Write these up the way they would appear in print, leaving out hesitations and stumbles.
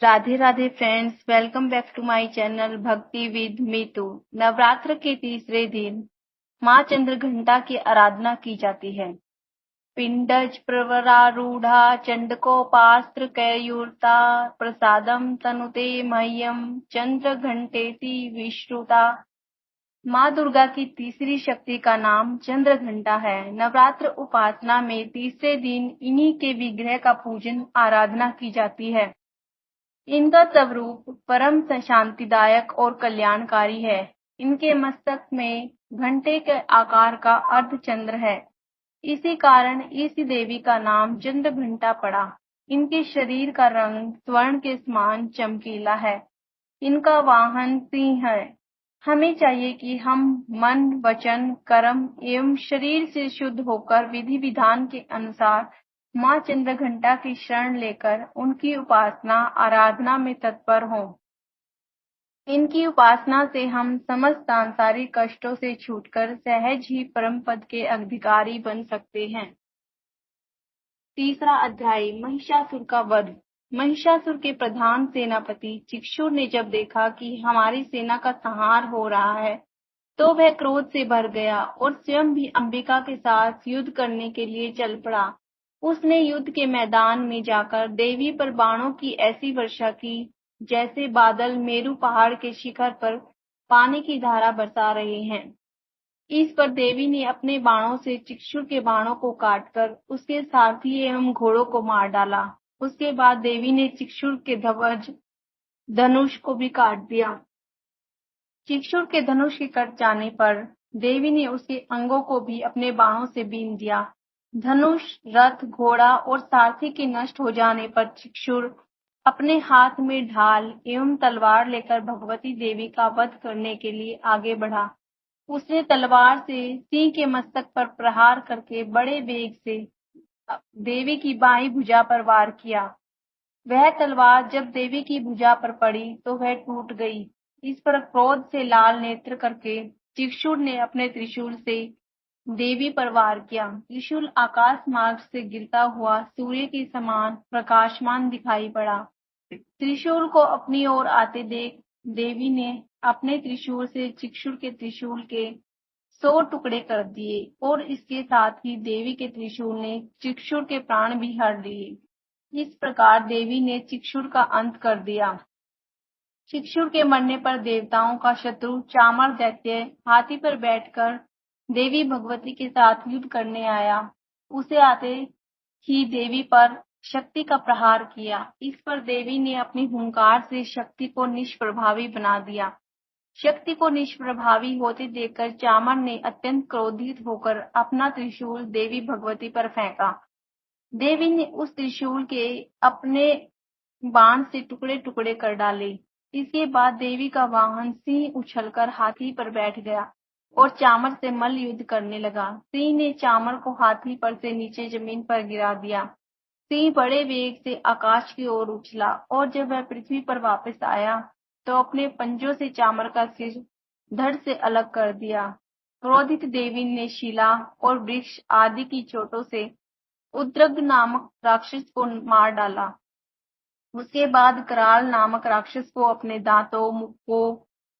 Radhe Radhe friends, welcome back to my channel Bhakti with Meetu. Navratra के तीसरे दिन माँ चंद्रघंटा की आराधना की जाती है। पिंडज प्रवरारूढ़ा चंडकोपास्त्र कैयूरता प्रसादम तनुते मह्यम चंद्रघंटेति विश्रुता। माँ दुर्गा की तीसरी शक्ति का नाम चंद्रघंटा है। नवरात्र उपासना में तीसरे दिन इन्हीं के विग्रह का पूजन आराधना की जाती है। इनका स्वरूप परम शांतिदायक और कल्याणकारी है। इनके मस्तक में घंटे के आकार का अर्धचंद्र है। इसी कारण इस देवी का नाम चंद्रघंटा पड़ा। इनके शरीर का रंग स्वर्ण के समान चमकीला है। इनका वाहन सिंह है। हमें चाहिए कि हम मन, वचन, कर्म एवं शरीर से शुद्ध होकर विधि विधान के अनुसार माँ चंद्रघंटा की शरण लेकर उनकी उपासना आराधना में तत्पर हों। इनकी उपासना से हम समस्त सांसारिक कष्टों से छूटकर सहज ही परम पद के अधिकारी बन सकते हैं। तीसरा अध्याय, महिषासुर का वध। महिषासुर के प्रधान सेनापति चिक्षुर ने जब देखा कि हमारी सेना का संहार हो रहा है, तो वह क्रोध से भर गया और स्वयं भी अंबिका के साथ युद्ध करने के लिए चल पड़ा। उसने युद्ध के मैदान में जाकर देवी पर बाणों की ऐसी वर्षा की जैसे बादल मेरु पहाड़ के शिखर पर पानी की धारा बरसा रहे हैं। इस पर देवी ने अपने बाणों से चिक्षुर के बाणों को काटकर उसके सारथी एवं घोड़ों को मार डाला। उसके बाद देवी ने चिक्षुर के ध्वज धनुष को भी काट दिया। चिक्षुर के धनुष के कट जाने पर देवी ने उसके अंगों को भी अपने बाणों से बीन दिया। धनुष, रथ, घोड़ा और सारथी के नष्ट हो जाने पर चिक्षुर अपने हाथ में ढाल एवं तलवार लेकर भगवती देवी का वध करने के लिए आगे बढ़ा। उसने तलवार से सिंह के मस्तक पर प्रहार करके बड़े वेग से देवी की बाईं भुजा पर वार किया। वह तलवार जब देवी की भुजा पर पड़ी तो वह टूट गई। इस पर क्रोध से लाल नेत्र करके चिक्षुर ने अपने त्रिशूल से देवी पर वार किया। त्रिशूल आकाश मार्ग से गिरता हुआ सूर्य के समान प्रकाशमान दिखाई पड़ा। त्रिशूल को अपनी ओर आते देख देवी ने अपने त्रिशूल से चिक्षुर के त्रिशूल के 100 टुकड़े कर दिए और इसके साथ ही देवी के त्रिशूल ने चिक्षुर के प्राण भी हर लिए। इस प्रकार देवी ने चिक्षुर का अंत कर दिया। चिक्षुर के मरने पर देवताओं का शत्रु चामर दैत्य हाथी पर बैठकर देवी भगवती के साथ युद्ध करने आया। उसे आते ही देवी पर शक्ति का प्रहार किया। इस पर देवी ने अपनी हुंकार से शक्ति को निष्प्रभावी बना दिया। शक्ति को निष्प्रभावी होते देखकर चामर ने अत्यंत क्रोधित होकर अपना त्रिशूल देवी भगवती पर फेंका। देवी ने उस त्रिशूल के अपने बाण से टुकड़े टुकड़े कर डाले। इसके बाद देवी का वाहन सिंह उछलकर हाथी पर बैठ गया और चामर से मल्ल युद्ध करने लगा। सिंह ने चामर को हाथी पर से नीचे जमीन पर गिरा दिया। सिंह बड़े वेग से आकाश की ओर उछला और जब वह पृथ्वी पर वापस आया तो अपने पंजों से चामर का सिर धड़ से अलग कर दिया। क्रोधित देवी ने शिला और वृक्ष आदि की चोटों से उद्रग नामक राक्षस को मार डाला। उसके बाद कराल नामक राक्षस को अपने दांतों, मुक्कों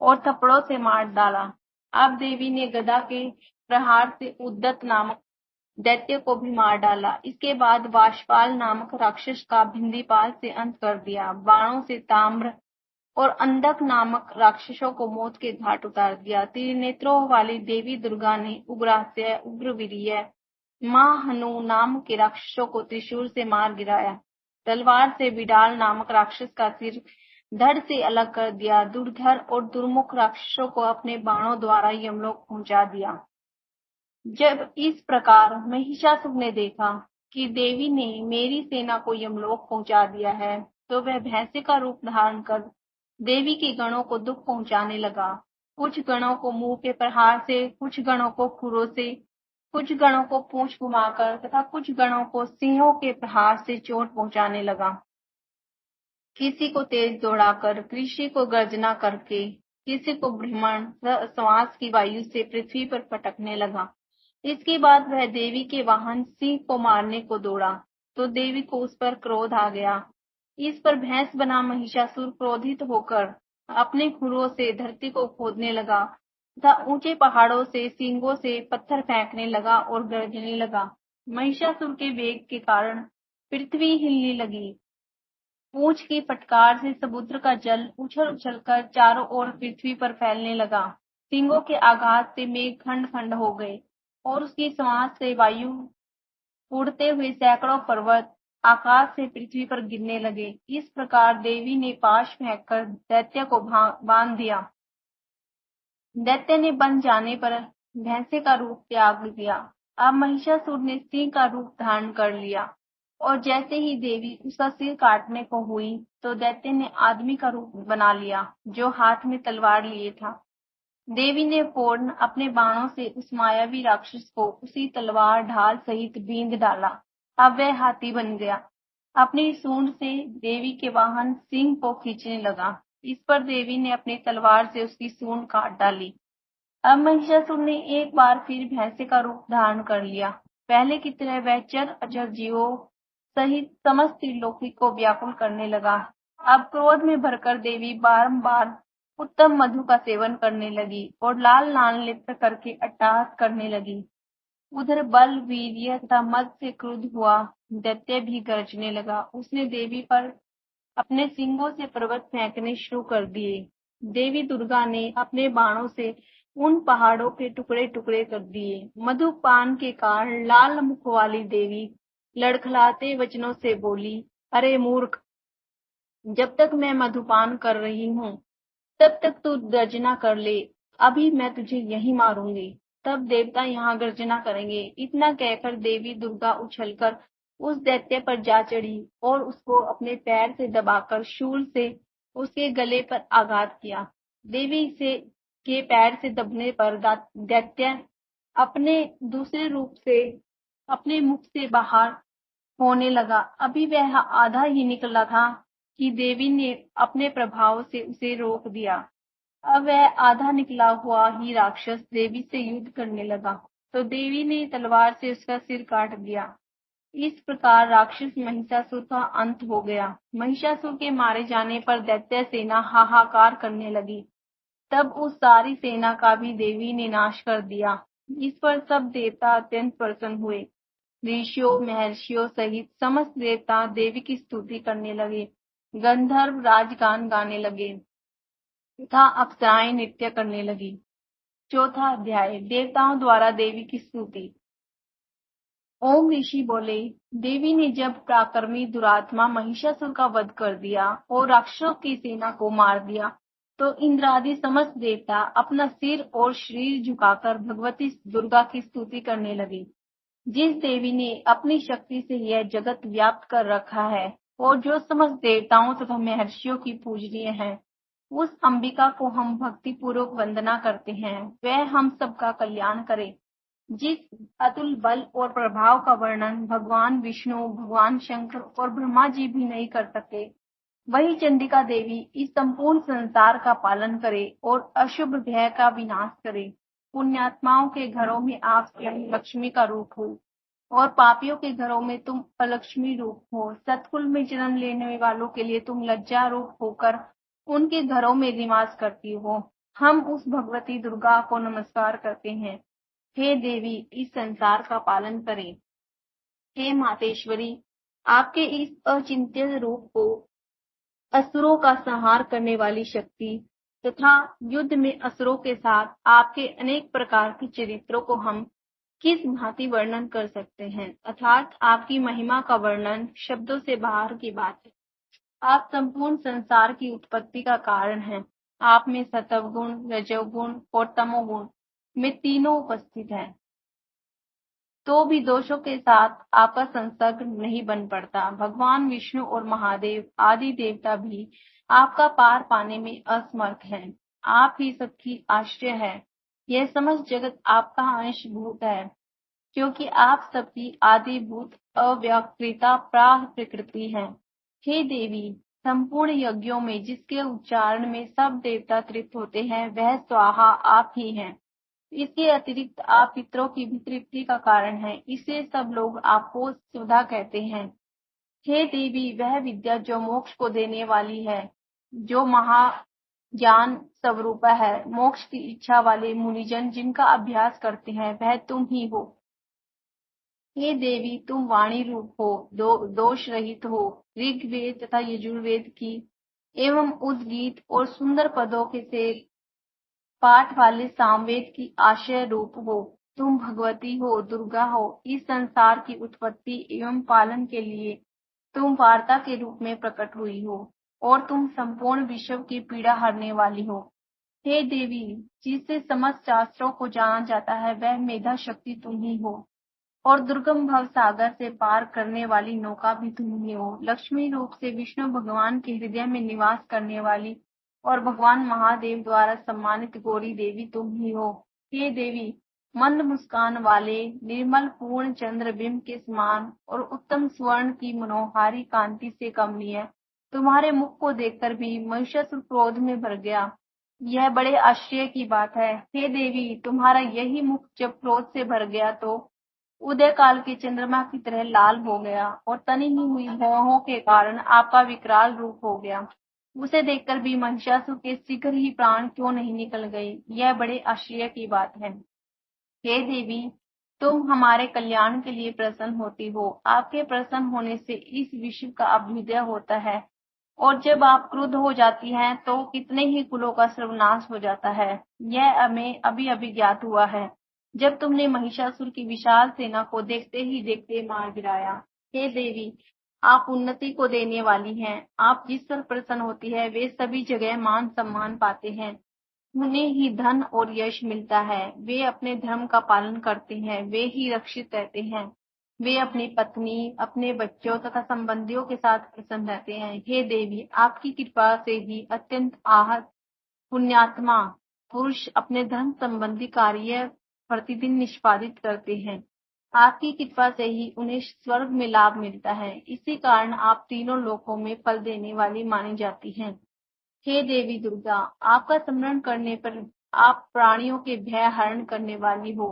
और थप्पड़ों से मार डाला। अब देवी ने गदा के प्रहार से उद्दत नामक दैत्य को भी मार डाला। इसके बाद वाशपाल नामक राक्षस का भिंदीपाल से अंत कर दिया। बाणों से ताम्र और अंधक नामक राक्षसों को मौत के घाट उतार दिया। त्रिनेत्रों वाली देवी दुर्गा ने उग्रास्य, उग्रवीर्य, मां हनु नाम के राक्षसों को त्रिशूल से मार गिराया। तलवार से बिडाल नामक राक्षस का सिर धड़ से अलग कर दिया। दुर्धर और दुर्मुख राक्षसों को अपने बाणों द्वारा यमलोक पहुंचा दिया। जब इस प्रकार महिषासुर ने देखा कि देवी ने मेरी सेना को यमलोक पहुंचा दिया है, तो वह भैंसे का रूप धारण कर देवी के गणों को दुख पहुंचाने लगा। कुछ गणों को मुंह के प्रहार से, कुछ गणों को खुरों से, कुछ गणों को पूंछ घुमाकर तथा कुछ गणों को सिंहों के प्रहार से चोट पहुंचाने लगा। किसी को तेज दौड़ाकर, किसी को गर्जना करके, किसी को भ्रमण श्वास की वायु से पृथ्वी पर पटकने लगा। इसके बाद वह देवी के वाहन सिंह को मारने को दौड़ा, तो देवी को उस पर क्रोध आ गया। इस पर भैंस बना महिषासुर क्रोधित होकर अपने खुरों से धरती को खोदने लगा तथा ऊंचे पहाड़ों से सींगों से पत्थर फेंकने लगा और गरजने लगा। महिषासुर के वेग के कारण पृथ्वी हिलने लगी। पूंछ की फटकार से समुद्र का जल उछल उछलकर चारों ओर पृथ्वी पर फैलने लगा। सींगों के आघात से मेघ खंड खंड हो गए और उसकी सांस से वायु उड़ते हुए सैकड़ों पर्वत आकाश से पृथ्वी पर गिरने लगे। इस प्रकार देवी ने पाश फेंककर दैत्य को बांध दिया। दैत्य ने बंध जाने पर भैंसे का रूप त्याग दिया। अब महिषासुर ने सिंह का रूप धारण कर लिया और जैसे ही देवी उसका सिर काटने को हुई तो दैत्य ने आदमी का रूप बना लिया जो हाथ में तलवार लिए था। देवी ने फौरन अपने बाणों से उस मायावी राक्षस को उसी तलवार ढाल सहित बींध डाला। अब वह हाथी बन गया। अपनी सूंड से देवी के वाहन सिंह को खींचने लगा। इस पर देवी ने अपनी तलवार से उसकी सूंड काट डाली। अब महिषासुर ने एक बार फिर भैंसे का रूप धारण कर लिया। पहले की तरह वह चर अचर जीवों सहित समस्त त्रिलोकी को व्याकुल करने लगा। अब क्रोध में भरकर देवी बारंबार उत्तम मधु का सेवन करने लगी और लाल लाल नृत्य करके अट्टहास करने लगी। उधर बल, वीर्य तथा मद से क्रुद्ध हुआ दैत्य भी गरजने लगा। उसने देवी पर अपने सींगों से पर्वत फेंकने शुरू कर दिए। देवी दुर्गा ने अपने बाणों से उन पहाड़ों के टुकड़े टुकड़े कर दिए। मधुपान के कारण लाल मुख वाली देवी लड़खड़ाते वचनों से बोली, अरे मूर्ख, जब तक मैं मधुपान कर रही हूँ तब तक तू गर्जना कर ले। अभी मैं तुझे यहीं मारूंगी। तब देवता यहाँ गर्जना करेंगे। इतना कहकर देवी दुर्गा उछलकर उस दैत्य पर जा चढ़ी और उसको अपने पैर से दबाकर शूल से उसके गले पर आघात किया। देवी से के पैर से दबने पर दैत्य अपने दूसरे रूप से अपने मुख से बाहर होने लगा। अभी वह आधा ही निकला था कि देवी ने अपने प्रभाव से उसे रोक दिया। अब वह आधा निकला हुआ ही राक्षस देवी से युद्ध करने लगा तो देवी ने तलवार से उसका सिर काट दिया। इस प्रकार राक्षस महिषासुर का अंत हो गया। महिषासुर के मारे जाने पर दैत्य सेना हाहाकार करने लगी। तब उस सारी सेना का भी देवी ने नाश कर दिया। इस पर सब देवता अत्यंत प्रसन्न हुए। ऋषियों, महर्षियों सहित समस्त देवता देवी की स्तुति करने लगे। गंधर्व राजगान गाने लगे तथा अप्सराएं नृत्य करने लगी। चौथा अध्याय, देवताओं द्वारा देवी की स्तुति। ओम ऋषि बोले, देवी ने जब पराक्रमी दुरात्मा महिषासुर का वध कर दिया और राक्षसों की सेना को मार दिया तो इंद्रादि समस्त देवता अपना सिर और शरीर झुकाकर भगवती दुर्गा की स्तुति करने लगे। जिस देवी ने अपनी शक्ति से यह जगत व्याप्त कर रखा है और जो समस्त देवताओं तथा महर्षियों की पूजनीय है, उस अंबिका को हम भक्ति पूर्वक वंदना करते हैं। वह हम सबका कल्याण करे। जिस अतुल बल और प्रभाव का वर्णन भगवान विष्णु, भगवान शंकर और ब्रह्मा जी भी नहीं कर सके, वही चंडिका देवी इस संपूर्ण संसार का पालन करे और अशुभ भय का विनाश करे। पुण्यात्माओं के घरों में आप स्वयं लक्ष्मी का रूप हो और पापियों के घरों में तुम अलक्ष्मी रूप हो। सतकुल में जन्म लेने वालों के लिए तुम लज्जा रूप होकर उनके घरों में निवास करती हो। हम उस भगवती दुर्गा को नमस्कार करते हैं। हे देवी, इस संसार का पालन करें। हे मातेश्वरी, आपके इस अचिंत्य रूप को असुरों का संहार करने वाली शक्ति तथा युद्ध में असुरों के साथ आपके अनेक प्रकार के चरित्रों को हम किस भांति वर्णन कर सकते हैं, अर्थात आपकी महिमा का वर्णन शब्दों से बाहर की बात है। आप संपूर्ण संसार की उत्पत्ति का कारण हैं। आप में सत्वगुण, रजोगुण और तमोगुण में तीनों उपस्थित हैं। तो भी दोषों के साथ आपका संसर्ग नहीं बन पड़ता। भगवान विष्णु और महादेव आदि देवता भी आपका पार पाने में असमर्थ हैं। आप ही सबकी आश्रय है। यह समस्त जगत आपका अंशभूत है, क्योंकि आप सबकी आदिभूत अव्यक्ता प्राह प्रकृति है। हे देवी, संपूर्ण यज्ञों में जिसके उच्चारण में सब देवता तृप्त होते हैं, वह स्वाहा आप ही हैं। इसके अतिरिक्त आप पितरों की भी तृप्ति का कारण है, इसलिए सब लोग आपको सुधा कहते हैं। हे देवी, वह विद्या जो मोक्ष को देने वाली है, जो महाज्ञान स्वरूप है, मोक्ष की इच्छा वाले मुनिजन जिनका अभ्यास करते हैं, वह तुम ही हो। हे देवी, तुम वाणी रूप हो, दोष रहित हो, ऋग्वेद तथा यजुर्वेद की एवं उद्गीत और सुंदर पदों के से पाठ वाले सामवेद की आशय रूप हो। तुम भगवती हो, दुर्गा हो। इस संसार की उत्पत्ति एवं पालन के लिए तुम वार्ता के रूप में प्रकट हुई हो और तुम संपूर्ण विश्व की पीड़ा हरने वाली हो। हे देवी, जिससे समस्त शास्त्रों को जाना जाता है, वह मेधा शक्ति तुम ही हो और दुर्गम भव सागर से पार करने वाली नौका भी तुम ही हो। लक्ष्मी रूप से विष्णु भगवान के हृदय में निवास करने वाली और भगवान महादेव द्वारा सम्मानित गौरी देवी तुम ही हो। हे देवी, मंद मुस्कान वाले निर्मल पूर्ण चंद्र बिंब के समान और उत्तम स्वर्ण की मनोहारी कांति से कमनीय तुम्हारे मुख को देखकर भी महिषासुर क्रोध में भर गया। यह बड़े आश्चर्य की बात है। हे देवी, तुम्हारा यही मुख जब क्रोध से भर गया तो उदय काल के चंद्रमा की तरह लाल हो गया और तनी ही हुई भौहों के कारण आपका विकराल रूप हो गया। उसे देखकर भी महिषासुर के शीघ्र ही प्राण क्यों नहीं निकल गए, यह बड़े आश्चर्य की बात है। हे देवी, तुम हमारे कल्याण के लिए प्रसन्न होती हो। आपके प्रसन्न होने से इस विश्व का अभ्युदय होता है और जब आप क्रुद्ध हो जाती हैं तो कितने ही कुलों का सर्वनाश हो जाता है। यह हमें अभी अभी ज्ञात हुआ है, जब तुमने महिषासुर की विशाल सेना को देखते ही देखते मार गिराया। हे देवी, आप उन्नति को देने वाली हैं। आप जिस पर प्रसन्न होती है वे सभी जगह मान सम्मान पाते हैं, उन्हें ही धन और यश मिलता है। वे अपने धर्म का पालन करते हैं, वे ही रक्षित रहते हैं। वे अपनी पत्नी, अपने बच्चों तथा संबंधियों के साथ प्रसन्न रहते हैं। हे देवी, आपकी कृपा से ही अत्यंत आहत पुण्यात्मा पुरुष अपने धर्म संबंधी कार्य प्रतिदिन निष्पादित करते हैं। आपकी कृपा से ही उन्हें स्वर्ग में लाभ मिलता है। इसी कारण आप तीनों लोकों में फल देने वाली मानी जाती हैं। हे देवी दुर्गा, आपका स्मरण करने पर आप प्राणियों के भय हरण करने वाली हो।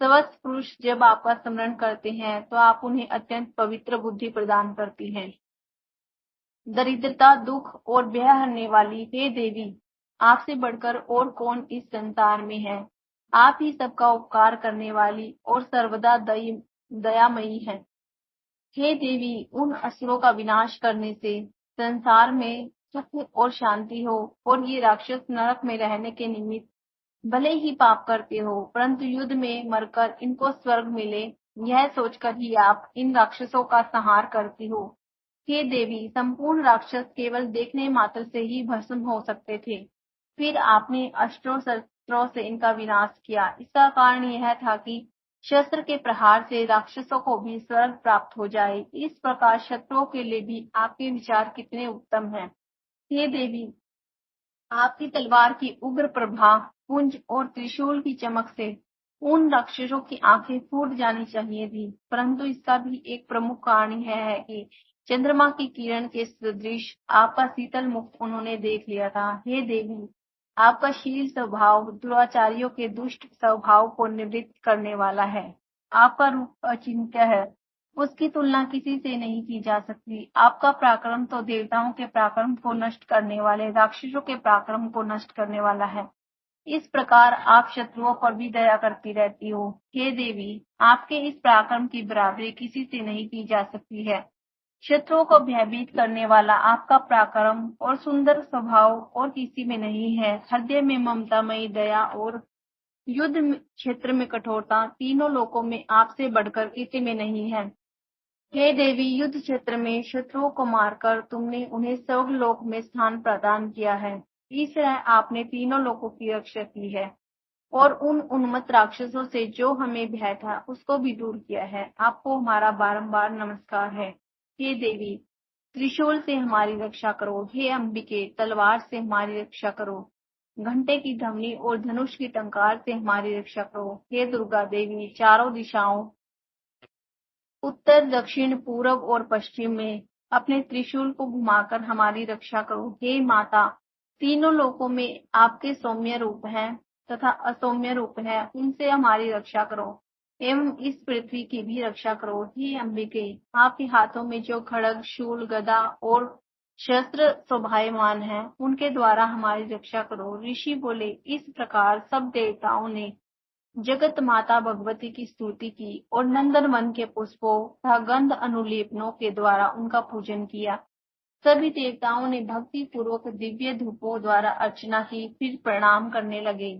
स्वस्थ पुरुष जब आपका स्मरण करते हैं तो आप उन्हें अत्यंत पवित्र बुद्धि प्रदान करती हैं। दरिद्रता, दुख और भय हरने वाली हे देवी, आपसे बढ़कर और कौन इस संसार में है। आप ही सबका उपकार करने वाली और सर्वदा दयामयी है। हे देवी, उन असुरों का विनाश करने से संसार में सुख और शांति हो और ये राक्षस नरक में रहने के निमित्त भले ही पाप करते हो, परंतु युद्ध में मरकर इनको स्वर्ग मिले, यह सोचकर ही आप इन राक्षसों का संहार करती हो। हे देवी, संपूर्ण राक्षस केवल देखने मात्र से ही भस्म हो सकते थे, फिर आपने अस्त्रों शस्त्रों से इनका विनाश किया। इसका कारण यह था कि शस्त्र के प्रहार से राक्षसों को भी स्वर्ग प्राप्त हो जाए। इस प्रकार शत्रुओं के लिए भी आपके विचार कितने उत्तम हैं। हे देवी, आपकी तलवार की उग्र प्रभा, पुंज और त्रिशूल की चमक से उन राक्षसों की आंखें फूट जानी चाहिए थी, परंतु इसका भी एक प्रमुख कारण यह है कि चंद्रमा की किरण के सदृश आपका शीतल मुख उन्होंने देख लिया था। हे देवी, आपका शील स्वभाव दुराचारियों के दुष्ट स्वभाव को निवृत्त करने वाला है। आपका रूप अचिंत्य है, उसकी तुलना किसी से नहीं की जा सकती। आपका पराक्रम तो देवताओं के पराक्रम को नष्ट करने वाले राक्षसों के पराक्रम को नष्ट करने वाला है। इस प्रकार आप शत्रुओं पर भी दया करती रहती हो। हे देवी, आपके इस पराक्रम की बराबरी किसी से नहीं की जा सकती है। शत्रुओं को भयभीत करने वाला आपका पराक्रम और सुंदर स्वभाव और किसी में नहीं है। हृदय में ममतामयी दया और युद्ध क्षेत्र में कठोरता तीनों लोकों में आपसे बढ़कर किसी में नहीं है। हे देवी, युद्ध क्षेत्र में शत्रुओं को मारकर तुमने उन्हें स्वर्गलोक में स्थान प्रदान किया है। इस तरह आपने तीनों लोकों की रक्षा की है और उन उन्मत्त राक्षसों से जो हमें भय था उसको भी दूर किया है। आपको हमारा बारंबार नमस्कार है। हे देवी, त्रिशूल से हमारी रक्षा करो। हे अंबिके, तलवार से हमारी रक्षा करो। घंटे की ध्वनि और धनुष की टंकार से हमारी रक्षा करो। हे दुर्गा देवी, चारों दिशाओं उत्तर, दक्षिण, पूरब और पश्चिम में अपने त्रिशूल को घुमाकर हमारी रक्षा करो। हे माता, तीनों लोकों में आपके सौम्य रूप हैं तथा असौम्य रूप है, उनसे हमारी रक्षा करो। एवं इस पृथ्वी की भी रक्षा करो। हे अंबिके, आपके हाथों में जो खड्ग, शूल, गदा और शस्त्र शोभायमान है, उनके द्वारा हमारी रक्षा करो। ऋषि बोले, इस प्रकार सब देवताओं ने जगत माता भगवती की स्तुति की और नंदन वन के पुष्पों तथा गंध अनुलेपनों के द्वारा उनका पूजन किया। सभी देवताओं ने भक्ति पूर्वक दिव्य धूपों द्वारा अर्चना की, फिर प्रणाम करने लगे।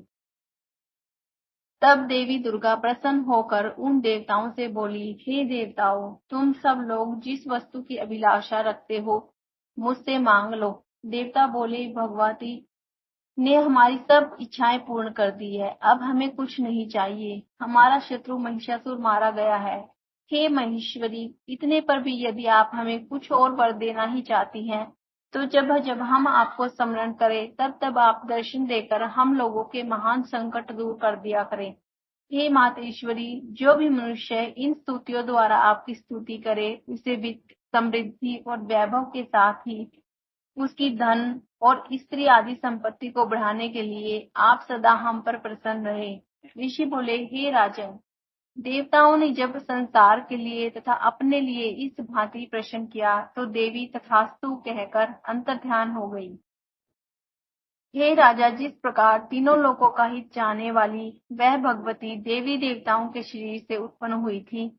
तब देवी दुर्गा प्रसन्न होकर उन देवताओं से बोली, हे देवताओं, तुम सब लोग जिस वस्तु की अभिलाषा रखते हो, मुझसे मांग लो। देवता बोले, भगवती ने हमारी सब इच्छाएं पूर्ण कर दी है, अब हमें कुछ नहीं चाहिए। हमारा शत्रु महिषासुर मारा गया है। हे महेश्वरी, इतने पर भी यदि आप हमें कुछ और वर देना ही चाहती हैं, तो जब जब हम आपको स्मरण करें, तब तब आप दर्शन देकर हम लोगों के महान संकट दूर कर दिया करें। हे मातेश्वरी, जो भी मनुष्य इन स्तुतियों द्वारा आपकी स्तुति करे, उसे वित्त, समृद्धि और वैभव के साथ ही उसकी धन और स्त्री आदि संपत्ति को बढ़ाने के लिए आप सदा हम पर प्रसन्न रहे। ऋषि बोले, हे राजन, देवताओं ने जब संसार के लिए तथा अपने लिए इस भांति प्रश्न किया, तो देवी तथास्तु कहकर अंतर्ध्यान हो गई। हे राजा, जिस प्रकार तीनों लोकों का हित चाहने वाली वह भगवती देवी देवताओं के शरीर से उत्पन्न हुई थी,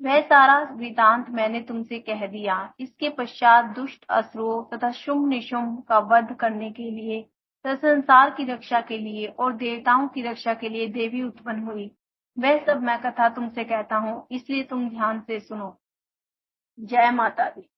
वह सारा वृतांत मैंने तुमसे कह दिया। इसके पश्चात दुष्ट असुरों तथा शुंभ निशुंभ का वध करने के लिए तथा संसार की रक्षा के लिए और देवताओं की रक्षा के लिए देवी उत्पन्न हुई। वह सब मैं कथा तुमसे कहता हूँ, इसलिए तुम ध्यान से सुनो। जय माता दी।